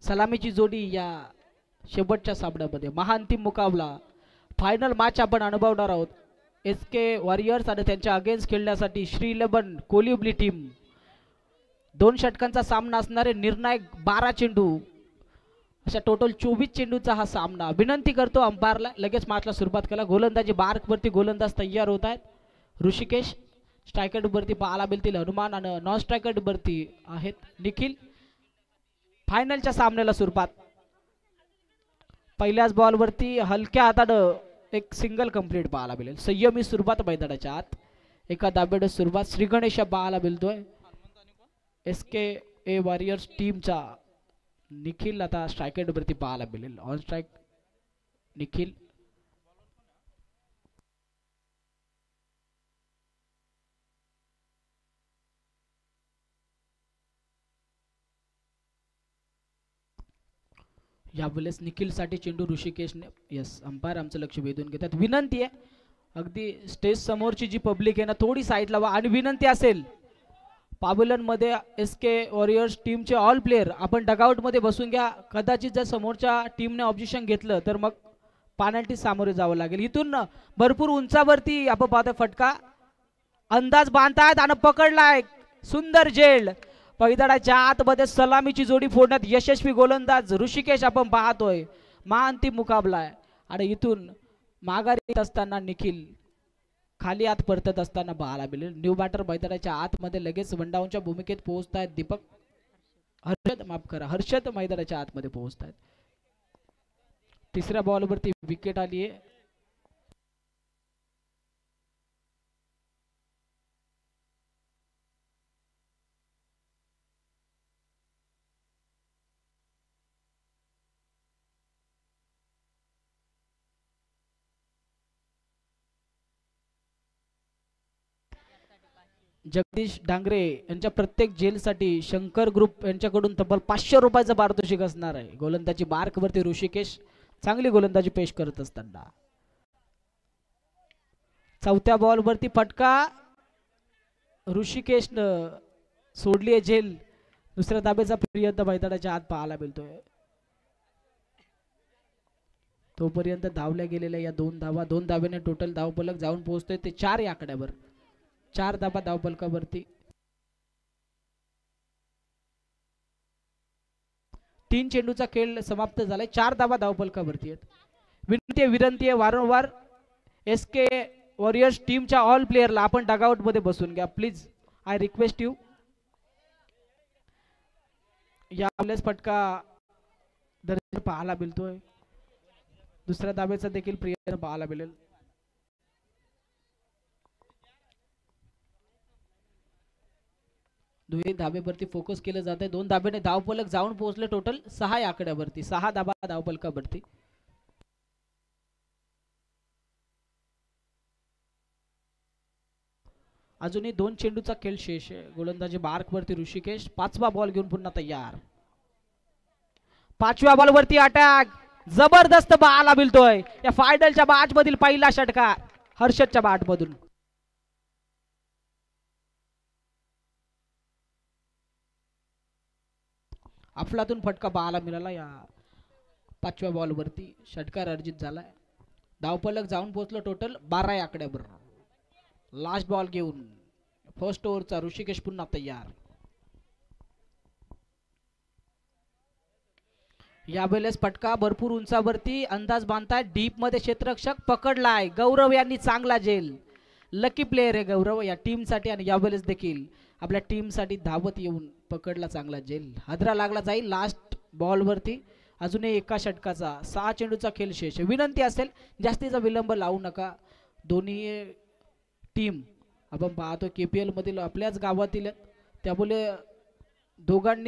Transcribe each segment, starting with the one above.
सलामीची जोडी या शेवटच्या सामन्यामध्ये महाअंतिम मुकाबला फायनल मॅच आपण अनुभवणार आहोत. SK वॉरियर्स आणि त्यांच्या अगेन्स्ट खेळण्यासाठी श्री 11 कोलिब्ली टीम. 2 षटकांचा सामना असणारे निर्णायक 12 चेंडू अशा टोटल 24 चेंडूचा हा सामना. विनंती करतो अंपायरला लगेच मॅचला सुरुवात करा. गोलंदाजी बार्कवरती गोलंदाज तयार होत आहेत. ऋषिकेश स्ट्रायकर वरती पाहायला मिळतील हनुमान आणि नॉन स्ट्रायकर वरती आहेत निखिल. फायनलच्या सामन्याला सुरुवात. पहिल्याच बॉल वरती हलक्या हातानं एक सिंगल कंप्लीट पाहायला मिळेल. संयमी सुरुवात मैदानाच्या आत. एका दाब्याने सुरुवात श्री गणेश पाहायला मिळतोय. SK वॉरियर्स टीमचा निखिल आता स्ट्रायकर वरती पाहायला मिळेल. On strike Nikhil. यावेळेस निखिल साठी चेंडू ऋषिकेशने. यस, अंपायर आमचं लक्ष वेधून घेतात. विनंती आहे अगदी स्टेज समोरची जी पब्लिक आहे ना थोडी साईडला व्हा. आणि विनंती असेल पावेलन मध्ये SK वॉरियर्स टीमचे ऑल प्लेयर आपण डगआउट मध्ये बसून घ्या. कदाचित जर समोरच्या टीमने ऑब्जेक्शन घेतलं तर मग पेनल्टी सामोरे जावं लागेल. इथून भरपूर उंचावरती आपण पाहतोय फटका. अंदाज बांधतायत आणि पकडलाय सुंदर झेल. पैदळाच्या आतमध्ये सलामीची जोडी फोडण्यात यशस्वी गोलंदाज ऋषिकेश आपण पाहतोय. महाअंतिम मुकाबला आहे आणि इथून माघारी येत असताना निखिल खाली आत परतत असताना पाहायला मिळेल. न्यू बॅटर मैदानाच्या आतमध्ये लगेच वनडाऊनच्या भूमिकेत पोहोचतायत दीपक हर्षद मैदानाच्या आतमध्ये पोहोचतायत. तिसऱ्या बॉलवरती विकेट आली आहे. जगदीश डांगरे यांच्या प्रत्येक जेलसाठी शंकर ग्रुप यांच्याकडून तब्बल 500 रुपयाचं पारितोषिक असणार आहे. गोलंदाजी बार्कवरती ऋषिकेश चांगली गोलंदाजी पेश करत असताना. चौथ्या बॉलवरती फटका. ऋषिकेशनं सोडली आहे झेल. दुसऱ्या धाब्याचा पर्यंत मैदानाच्या आत पाहायला मिळतोय. तोपर्यंत धावल्या गेलेल्या या 2 धावा. 2 धाब्याने टोटल धावफलक जाऊन पोहोचतोय ते 4 या आकड्यावर. 4 धाबा धावफलकावरती. 3 चेंडूचा खेळ समाप्त झालाय. 4 धाबा धावफलकावरती आहेत. विनंती आहे वारंवार SK वॉरियर्स टीमच्या ऑल प्लेयरला आपण डगआउट मध्ये बसून घ्या प्लीज. I request you. यावेळेस फटका दर्शन पाहायला मिळतोय. दुसऱ्या धाब्याचा देखील प्रयत्न पाहायला मिळेल. दोन्ही धाब्यावरती फोकस केलं जात आहे. 2 धाब्याने धावफलक जाऊन पोहोचले टोटल 6 या आकड्यावरती. 6 धाबा धावफलकावरती. अजूनही 2 चेंडूचा खेळ शेष आहे. गोलंदाजी बार्कवरती ऋषिकेश 5वा बॉल घेऊन पुन्हा तयार. 5व्या बॉलवरती अटॅक जबरदस्त पाहायला मिळतोय. या फायनलच्या मॅच मधील पहिला षटकार हर्षदच्या बॅट मधून. अफलातून फटका पाहायला मिळाला. या 5व्या बॉलवरती षटकार अर्जित झालाय. धावफलक जाऊन पोहोचलं टोटल 12 या आकड्यावर. लास्ट बॉल घेऊन फर्स्ट ओव्हरचा ऋषिकेश पुन्हा तयार. यावेळेस फटका भरपूर उंचावरती. अंदाज बांधताय डीप मध्ये क्षेत्ररक्षक पकडलाय. गौरव यांनी चांगला झेल. लकी प्लेयर आहे गौरव या टीम साठी आणि यावेळेस देखील आपल्या टीम साठी धावत येऊन पकडला चांगला झेल. हादरा लागला जाईल लास्ट बॉल वरती. अजूनही एका षटकाचा 6 चेंडूचा खेळ शेष. विनंती असेल जास्तीचा विलंब लावू नका. दोन्ही टीम आपण पाहतो KPL मधील आपल्याच गावातील त्यामुळे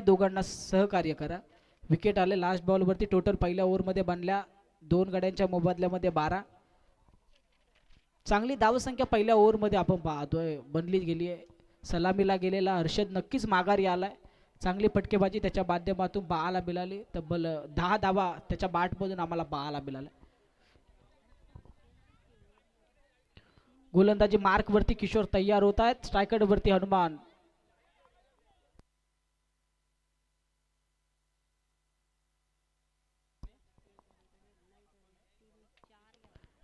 दोघांना सहकार्य करा. विकेट आले लास्ट बॉल वरती. टोटल पहिल्या ओव्हर मध्ये बनल्या 2 गड्यांच्या मोबदल्यामध्ये 12. चांगली धावसंख्या पहिल्या ओव्हर मध्ये आपण पाहतोय बनली गेली आहे. सलामीला गेलेला हर्षद नक्कीच माघारी आलाय. चांगली फटकेबाजी त्याच्या माध्यमातून पाहायला मिळाली. तब्बल 10 धावा त्याच्या बॅटमधून आम्हाला पाहायला मिळाल्या. गोलंदाजी मार्क वरती किशोर तयार होत आहेत. स्ट्रायकर वरती हनुमान.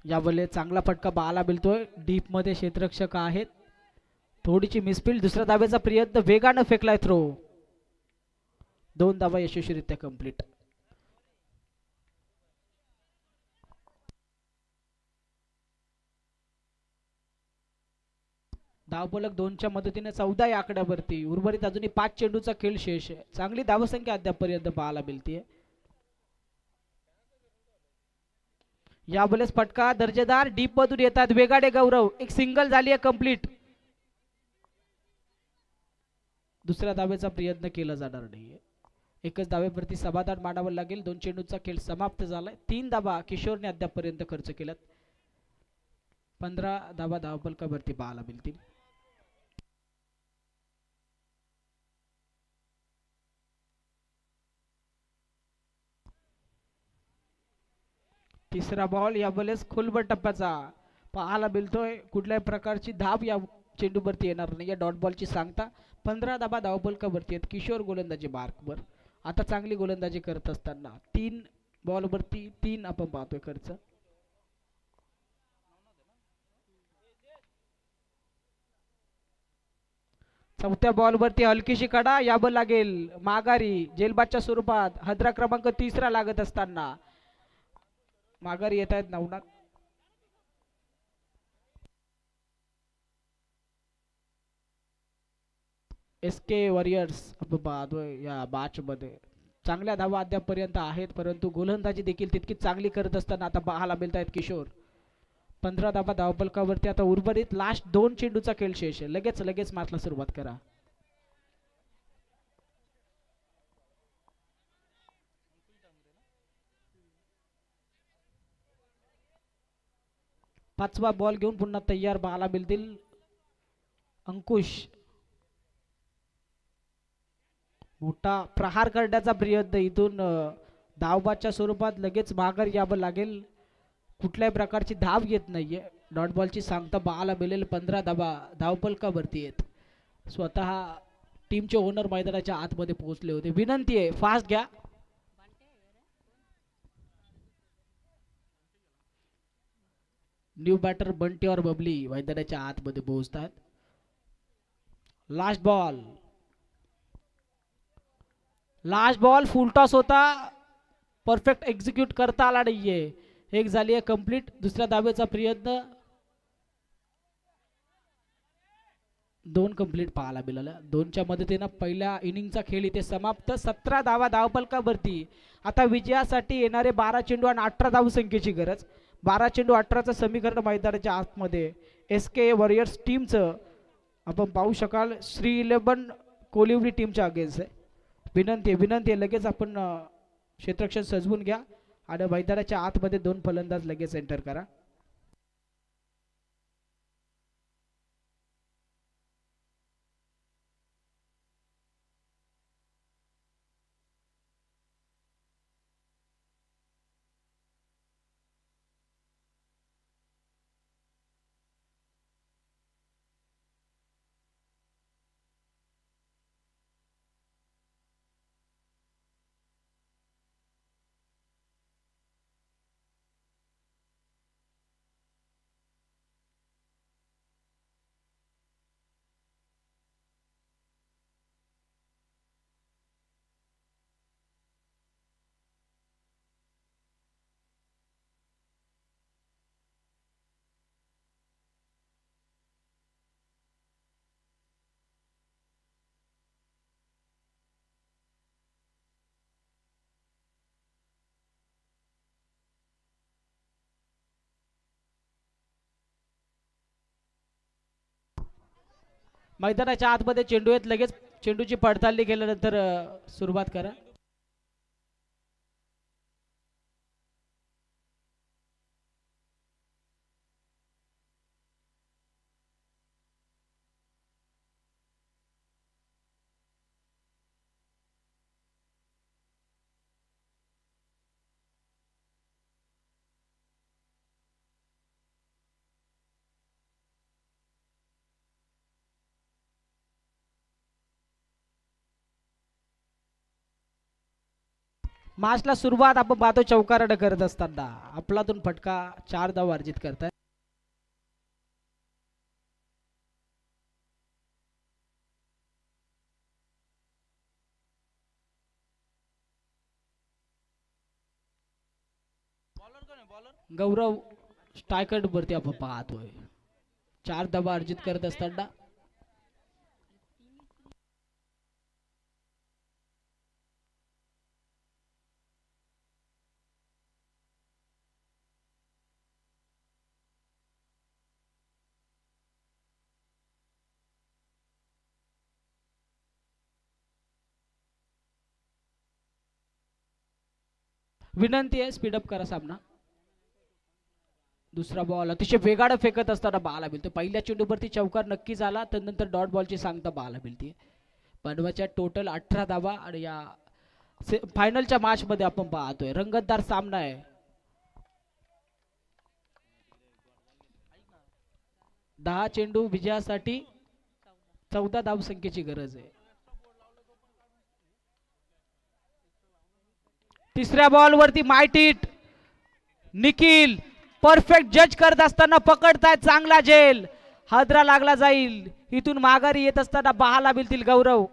यावेळेस चांगला फटका बाला मिळतोय, डीप मध्ये क्षेत्ररक्षक आहेत, थोडीशी मिसफील्ड. दुसऱ्या धावेचा प्रयत्न, वेगानं फेकलाय थ्रो, 2 धावा यशस्वीरित्या कंप्लीट. धावफलक 2च्या मदतीने 14 या आकड्यावरती. उर्वरित अजूनही 5 चेंडूचा खेळ शेष आहे. चांगली धावसंख्या अद्यापपर्यंत पाहायला मिळते. यावेळेस फटका दर्जेदार डीप मधून येतात वेगाडे गौरव, एक सिंगल झाली आहे कंप्लीट. दुसऱ्या धावेचा प्रयत्न केला जाणार नाहीये. एकच धावेवरती समाधान मानावं लागेल. 2 चेंडूचा खेळ समाप्त झालाय. 3 धावा किशोरने अद्यापपर्यंत खर्च केल्यात. 15 धावा धावफलकावरती पाहायला मिळतील. तिसरा बॉल यावेळेस खोलवर टप्प्याचा पाहायला मिळतोय. कुठल्याही प्रकारची धाव या चेंडूवरती येणार नाही. या डॉट बॉलची सांगता. 15 धावा धावफलकावरती आहेत किशोर गोलंदाजी मार्कवर. आता चांगली गोलंदाजी करत असताना 3 बॉलवरती 3 आपण पाहतोय खर्च. चौथ्या बॉलवरती हलकीशी कडा, यावं लागेल माघारी जेलबादच्या स्वरूपात. हद्रा क्रमांक 3 लागत असताना माघारी येत आहेत नवनाथ. SK वॉरियर्स आपण पाहतोय या मॅच मध्ये. चांगल्या धावा अद्यापपर्यंत आहेत, परंतु गोलंदाजी देखील तितकीच चांगली करत असताना आता पाहायला मिळत आहेत किशोर. 15 धावा धावफलकावरती. आता उर्वरित लास्ट 2 चेंडूचा खेळ शेष आहे. लगेच लगेच मॅचला सुरुवात करा. पाचवा बॉल घेऊन पुन्हा तयार पाहायला मिळतील अंकुश. मोठा प्रहार करण्याचा प्रयत्न, इथून धावबाच्या स्वरूपात लगेच माघार यावं लागेल. कुठल्याही प्रकारची धाव येत नाहीये. डॉट बॉलची सांगता पाहायला मिळेल. 15 धावा धावफलकावरती आहेत. स्वतः टीमचे ओनर मैदानाच्या आतमध्ये पोहोचले होते. विनंती आहे फास्ट घ्या. न्यू बॅटर बंटी और बबली मैदानाच्या आतमध्ये पोहोचतात. लास्ट बॉल, लास्ट बॉल फुल टॉस होता, परफेक्ट एक्झिक्यूट करता आला नाहीये. एक झाली आहे कंप्लीट. दुसऱ्या धावेचा प्रयत्न, 2 कंप्लीट पाहायला मिळालं. 2च्या मदतीनं पहिल्या इनिंगचा खेळ इथे समाप्त. 17 धावा धावफलकावरती. आता विजयासाठी येणारे 12 चेंडू आणि 18 धावसंख्येची गरज. 12 चेंडू 18चं समीकरण मैदानाच्या आतमध्ये SK वॉरियर्स टीमचं आपण पाहू शकाल. श्री 11 कोलिवरी टीमच्या अगेन्स्ट आहे. विनंती आहे लगेच आपण क्षेत्ररक्षण सजवून घ्या आणि मैदानाच्या आतमध्ये 2 फलंदाज लगेच एंटर करा. मैदानाच्या आतमध्ये चेंडू आहेत. लगेच चेंडूची पडताळणी केल्यानंतर सुरुवात करा. मॅचला सुरुवात आपण पाहतो चौकारानं करत असताना आपलातून फटका 4 धावा अर्जित करताय. गौरव स्ट्रायकर वरती आपण पाहतोय 4 धावा अर्जित करत असताना. विनंती आहे स्पीडअप करा सामना. दुसरा बॉल अतिशय वेगानं फेकत असताना बाला मिळतो. पहिल्या चेंडूवरती चौकार नक्की झाला तर नंतर डॉट बॉलची सांगता बाला मिळते. बनवाच्या टोटल 18 धावा आणि या फायनलच्या मॅच मध्ये आपण पाहतोय रंगतदार सामना आहे. 10 चेंडू विजयासाठी 14 धावसंख्येची गरज आहे. तिसऱ्या बॉल वरती मायटीट निखिल परफेक्ट जज करत असताना पकडताय चांगला झेल. हादरा लागला जाईल. इथून माघारी येत असताना बहाला मिळतील. गौरव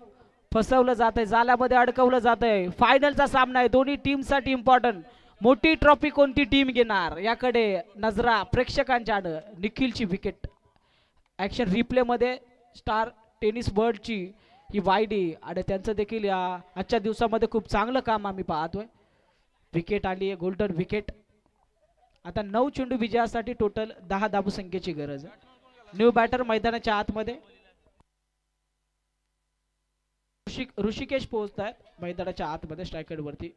फसवलं जात आहे जाल्यामध्ये अडकवलं जात आहे. फायनलचा सामना आहे दोन्ही टीम साठी इम्पॉर्टंट. मोठी ट्रॉफी कोणती टीम घेणार याकडे नजरा प्रेक्षकांच्या. निखिलची विकेट ऍक्शन रिप्ले मध्ये स्टार टेनिस वर्ल्डची ही वाईडी आणि त्यांचं देखील या आजच्या दिवसामध्ये खूप चांगलं काम आम्ही पाहतोय. विकेट आली आहे गोल्डन विकेट. आता 9 चेंडू विजयासाठी टोटल 10 धावसंख्येची गरज आहे. न्यू बॅटर मैदानाच्या आतमध्ये ऋषिकेश पोहोचतायत मैदानाच्या आतमध्ये स्ट्रायकर वरती.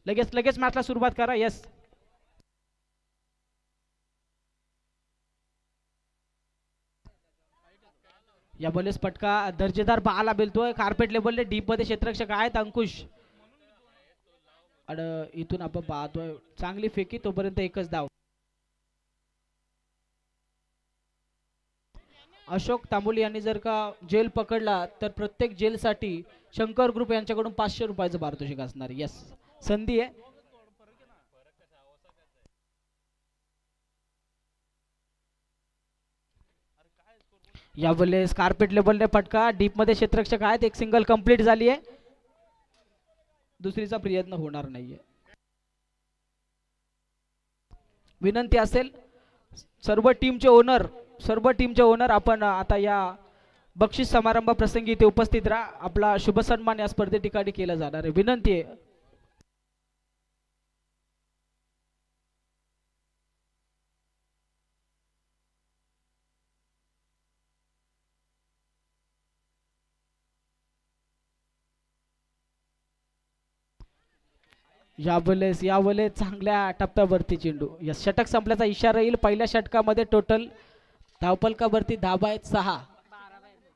लगेच मॅचला सुरुवात करा. यस या बॉलेस फटका दर्जेदार पाहायला मिळतोय. कार्पेट लेवलने डीप मध्ये क्षेत्ररक्षक आहेत अंकुश आणि इथून आपण पाहतोय चांगली फेकी तोपर्यंत एकच धाव. अशोक तांबोली यांनी जर का जेल पकडला तर प्रत्येक जेल साठी शंकर ग्रुप यांच्याकडून 500 रुपयाचं पारितोषिक असणार. यस संधी आहे. यावेळेस कार्पेट लेवलने फटका डीप मध्ये क्षेत्ररक्षक आहेत. एक सिंगल कंप्लीट झाली आहे. दुसरीचा प्रयत्न होणार नाहीये. विनंती असेल सर्व टीमचे ओनर आपण आता या बक्षीस समारंभ प्रसंगी इथे उपस्थित राहा. आपला शुभ सन्मान या स्पर्धे ठिकाणी केला जाणार आहे. विनंती आहे. यावेळेस चांगल्या टप्प्यावरती चेंडू. या षटक संपल्याचा इशारा येईल. पहिल्या षटकामध्ये टोटल धावपलकावरती धाबा आहेत 6.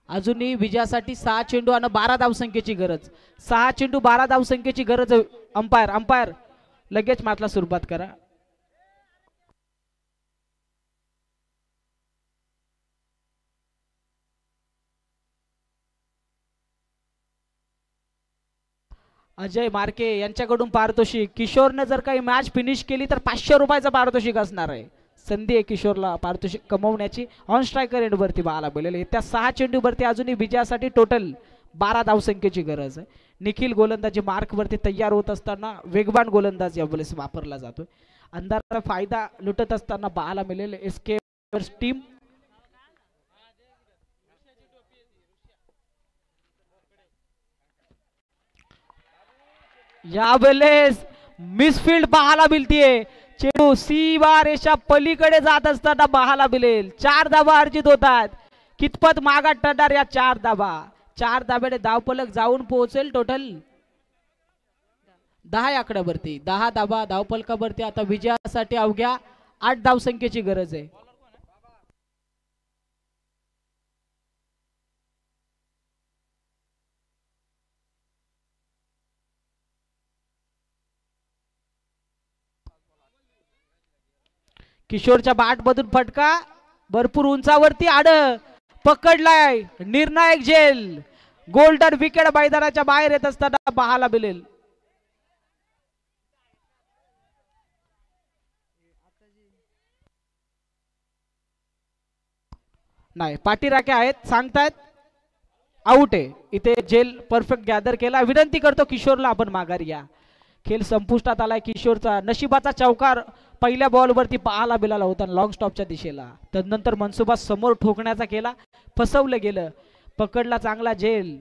अजूनही विजयासाठी 6 चेंडू आणि 12 धावसंख्येची गरज. 6 चेंडू 12 धावसंख्येची गरज. अंपायर लगेच मॅचला सुरुवात करा. अजय मार्के यांच्याकडून पारितोषिक. किशोरने जर काही मॅच फिनिश केली तर 500 रुपयाचं पारितोषिक असणार आहे. संधी आहे किशोरला पारितोषिक कमवण्याची. ऑन स्ट्रायकर एंड वरती बाला बोललेले. त्या 6 चेंडू वरती अजूनही विजयासाठी टोटल 12 धावसंख्येची गरज आहे. निखिल गोलंदाजी मार्क वरती तयार होत असताना वेगवान गोलंदाज यावेळेस वापरला जातोय. अंधाराचा फायदा लुटत असताना बाला मिळेल एसके टीम. यावेळेस मिसफील्ड पाहायला मिळतीये. चेंडू सीमा रेषा पलीकडे जात असताना पाहायला मिळेल. 4 धावा अर्जित होतात. कितपत मागात ठरणार या 4 धावा. 4 धाब्याने धावपलक जाऊन पोहोचेल. टोटल 10 आकड्यावरती 10 धावा धावपलकावरती. आता विजयासाठी अवघ्या 8 धावसंख्येची गरज आहे. किशोरच्या बॅट मधून फटका भरपूर उंचावरती आड पकडलाय. निर्णायक झेल. गोल्डन विकेट मैदानाच्या बाहेर येत असताना पाहायला मिळेल. नाही, पाठीराखे आहेत, सांगतायत आउट आहे. इथे जेल परफेक्ट गॅदर केला. विनंती करतो किशोरला आपण माघारी या. खेळ संपुष्टात आलाय. किशोरचा नशिबाचा चौकार पहिल्या बॉलवरती पाहाला बिलाला होता लॉंग स्टॉपच्या दिशेला. तदनंतर मनसुबा समोर ठोकण्याचा केला, फसवलं गेलं. पकडला चांगला जेल.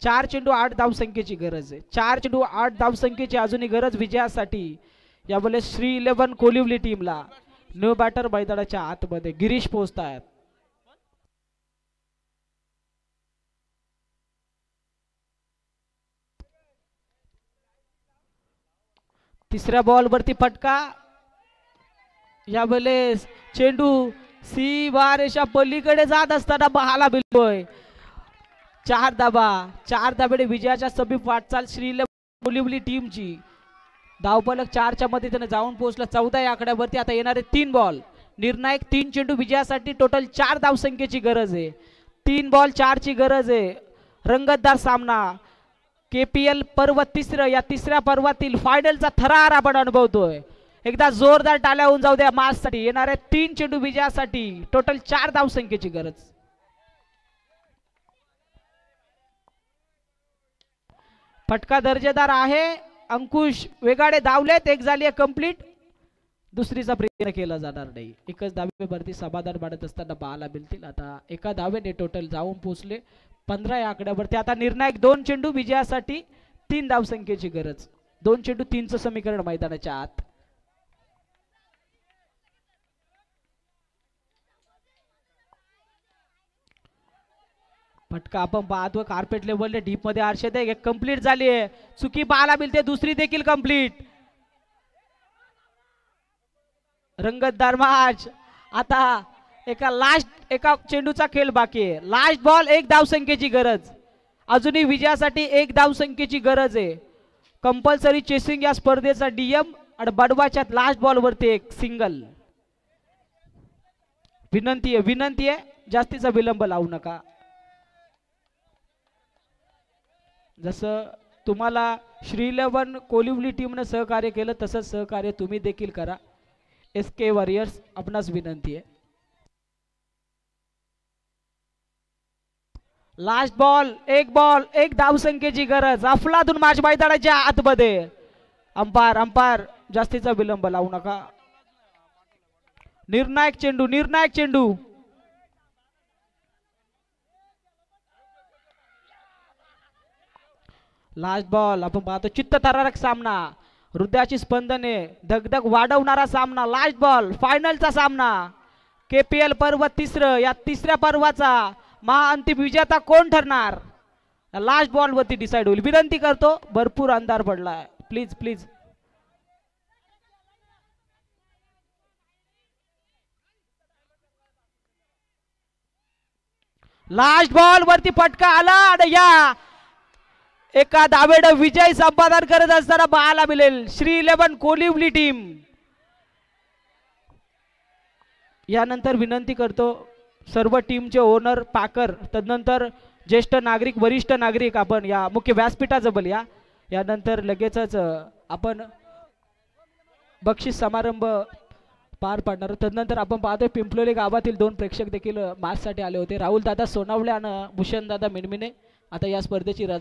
चार चेंडू 8 धावसंख्येची गरज आहे. 4 चेंडू 8 धावसंख्येची अजूनही गरज विजयासाठी. यावेळेस श्री 11 कोलिवली टीमला. न्यू बॅटर मैदानाच्या आतमध्ये गिरीश पोहोचतायत. तिसऱ्या बॉल वरती फटका. यावेळेस चेंडू सी बारेच्या पलीकडे जात असताना बहाला बिलतोय. 4 धाबा. 4 धाबेने विजयाच्या समीप वाटचाल श्री 11 कोलिवली टीमची. धावफलक 4च्या मध्ये त्याने जाऊन पोहोचला 14 या आकड्यावरती. आता येणारे 3 बॉल निर्णायक. 3 चेंडू विजयासाठी. टोटल 4 धावसंख्येची गरज आहे. 3 बॉल 4 ची गरज आहे. रंगतदार सामना. KPL पर्व तिसरं. या तिसऱ्या पर्वातील फायनलचा थरार आपण अनुभवतोय. एकदा जोरदार टाळ्या होऊन जाऊ द्या मार्चसाठी. येणाऱ्या 3 चेंडू विजयासाठी. टोटल 4 धावसंख्येची गरज. फटका दर्जेदार आहे. अंकुश वेगाडे धावलेत. एक झाली आहे कंप्लीट. दुसरीचा प्रयत्न केला जाणार नाही. एकच धावेवरती समाधान मानत असताना बहाला मिळतील. आता एका धावेने टोटल जाऊन पोहोचले 15 या आकड्यावरती. आता निर्णायक 2 चेंडू विजयासाठी. 3 धावसंख्येची गरज. 2 चेंडू 3चं समीकरण मैदानाच्या आत. फटका आपण पाहतो कार्पेट लेवलने डीप मध्ये आरशेत आहे. कंप्लीट झाली आहे. चुकी पाहायला मिळते. दुसरी देखील कंप्लीट. रंगतदार मॅच. आता एका चेंडूचा खेळ बाकी आहे. लास्ट बॉल 1 धावसंख्येची गरज. अजूनही विजयासाठी 1 धावसंख्येची गरज आहे. कंपल्सरी चेसिंग या स्पर्धेचा DM आणि बडवाच्या लास्ट बॉल वरती एक सिंगल. विनंती आहे जास्तीचा विलंब लावू नका. जसं तुम्हाला श्री 11 कोलिवली टीमने सहकार्य केलं तसंच सहकार्य तुम्ही देखील करा. SK वॉरियर्स आपणास विनंती आहे. लास्ट बॉल 1 धावसंख्येची गरज. अफलातून मॅच मैदानाच्या आतमध्ये. अंपायर जास्तीचा विलंब लावू नका. निर्णायक चेंडू. लास्ट बॉल आपण पाहतो. चित्तथरारक सामना. हृदयाची स्पंदने धगधग वाढवणारा सामना. लास्ट बॉल फायनलचा सामना. KPL पर्व तिसरं. या तिसऱ्या पर्वाचा महाअंतिम विजेता कोण ठरणार लास्ट बॉल वरती डिसाइड होईल. विनंती करतो. भरपूर अंधार पडलाय. प्लीज. लास्ट बॉल वरती फटका आला आणि या एका धावेने विजय संपादन करत असताना पाहायला मिळेल श्री 11 कोलिवली टीम. यानंतर विनंती करतो सर्व टीमचे ओनर पाकर तदनंतर ज्येष्ठ नागरिक वरिष्ठ नागरिक आपण या मुख्य व्यासपीठाजवळ या. यानंतर लगेचच आपण बक्षीस समारंभ पार पाडणार. तदनंतर आपण पाहतोय पिंपलोली गावातील 2 प्रेक्षक देखील मॅचसाठी आले होते. राहुल दादा सोनावळे आणि भूषण दादा मिणमिणे. आता या स्पर्धेची रजा